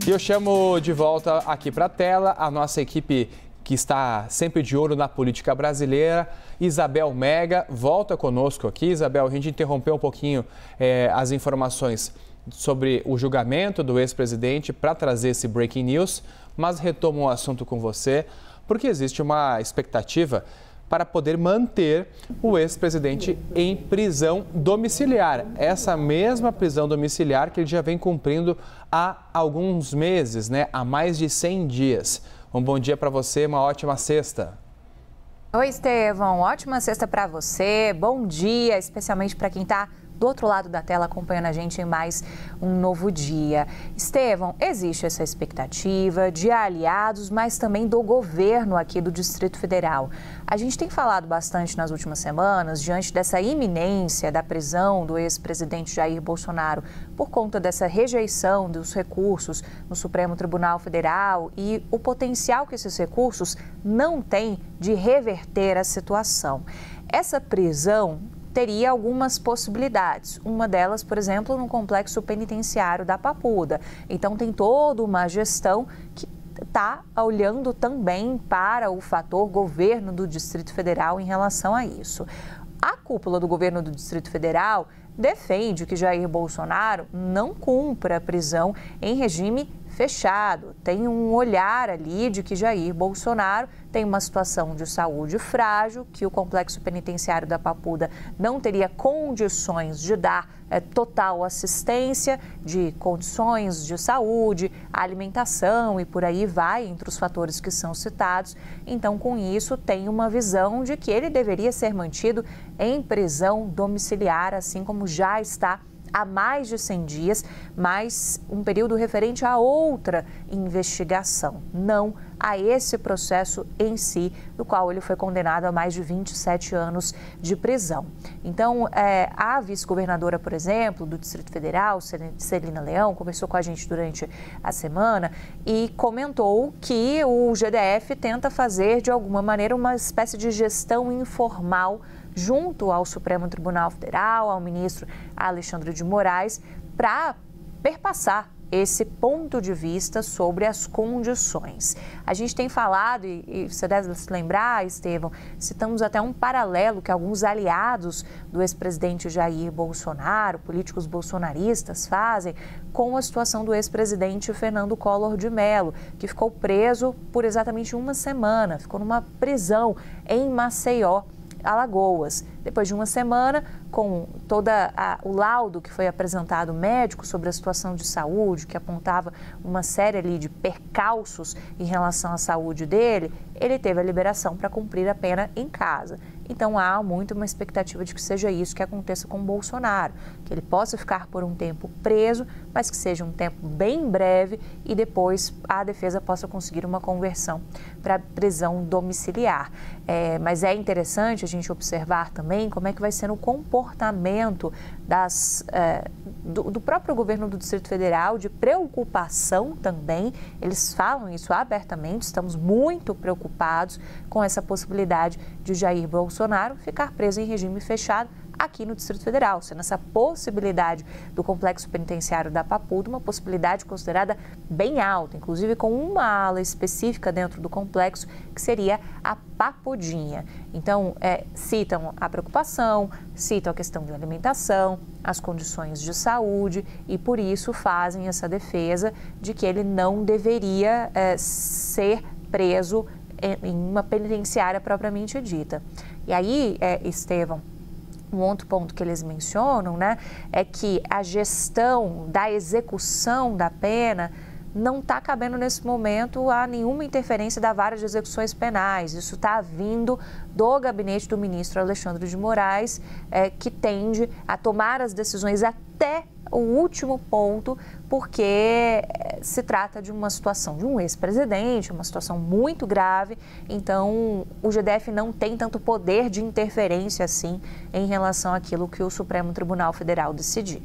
E eu chamo de volta aqui para a tela a nossa equipe que está sempre de olho na política brasileira. Isabel Mega volta conosco aqui. Isabel, a gente interrompeu um pouquinho as informações sobre o julgamento do ex-presidente para trazer esse breaking news, mas retomo o assunto com você, porque existe uma expectativa para poder manter o ex-presidente em prisão domiciliar. Essa mesma prisão domiciliar que ele já vem cumprindo há alguns meses, né? Há mais de 100 dias. Um bom dia para você, uma ótima sexta. Oi, Estevão. Ótima sexta para você. Bom dia, especialmente para quem está do outro lado da tela acompanhando a gente em mais um novo dia. Estevão, existe essa expectativa de aliados, mas também do governo aqui do Distrito Federal. A gente tem falado bastante nas últimas semanas, diante dessa iminência da prisão do ex-presidente Jair Bolsonaro, por conta dessa rejeição dos recursos no Supremo Tribunal Federal e o potencial que esses recursos não têm de reverter a situação. Essa prisão teria algumas possibilidades. Uma delas, por exemplo, no complexo penitenciário da Papuda. Então, tem toda uma gestão que está olhando também para o fator governo do Distrito Federal em relação a isso. A cúpula do governo do Distrito Federal defende que Jair Bolsonaro não cumpra a prisão em regime fechado. Tem um olhar ali de que Jair Bolsonaro tem uma situação de saúde frágil, que o complexo penitenciário da Papuda não teria condições de dar total assistência, de condições de saúde, alimentação e por aí vai, entre os fatores que são citados. Então, com isso, tem uma visão de que ele deveria ser mantido em prisão domiciliar, assim como já está há mais de 100 dias, mas um período referente a outra investigação, não a esse processo em si, do qual ele foi condenado a mais de 27 anos de prisão. Então, a vice-governadora, por exemplo, do Distrito Federal, Celina Leão, conversou com a gente durante a semana e comentou que o GDF tenta fazer, de alguma maneira, uma espécie de gestão informal junto ao Supremo Tribunal Federal, ao ministro Alexandre de Moraes, para perpassar esse ponto de vista sobre as condições. A gente tem falado, e você deve se lembrar, Estevão, citamos até um paralelo que alguns aliados do ex-presidente Jair Bolsonaro, políticos bolsonaristas, fazem com a situação do ex-presidente Fernando Collor de Mello, que ficou preso por exatamente uma semana, ficou numa prisão em Maceió, Alagoas. Depois de uma semana, com todo o laudo que foi apresentado médico sobre a situação de saúde, que apontava uma série ali de percalços em relação à saúde dele, ele teve a liberação para cumprir a pena em casa. Então, há muito uma expectativa de que seja isso que aconteça com o Bolsonaro, que ele possa ficar por um tempo preso, mas que seja um tempo bem breve e depois a defesa possa conseguir uma conversão para prisão domiciliar. Mas é interessante a gente observar também como é que vai ser o comportamento do próprio governo do Distrito Federal, de preocupação também. Eles falam isso abertamente, estamos muito preocupados com essa possibilidade de Jair Bolsonaro ficar preso em regime fechado aqui no Distrito Federal, sendo essa possibilidade do complexo penitenciário da Papuda uma possibilidade considerada bem alta, inclusive com uma ala específica dentro do complexo, que seria a Papudinha. Então, citam a preocupação, citam a questão de alimentação, as condições de saúde e, por isso, fazem essa defesa de que ele não deveria ser preso em uma penitenciária propriamente dita. E aí, Estevão, um outro ponto que eles mencionam, né, é que a gestão da execução da pena não está cabendo nesse momento a nenhuma interferência da vara de execuções penais. Isso está vindo do gabinete do ministro Alexandre de Moraes, que tende a tomar as decisões até o último ponto, porque se trata de uma situação de um ex-presidente, uma situação muito grave, então o GDF não tem tanto poder de interferência assim em relação àquilo que o Supremo Tribunal Federal decidir.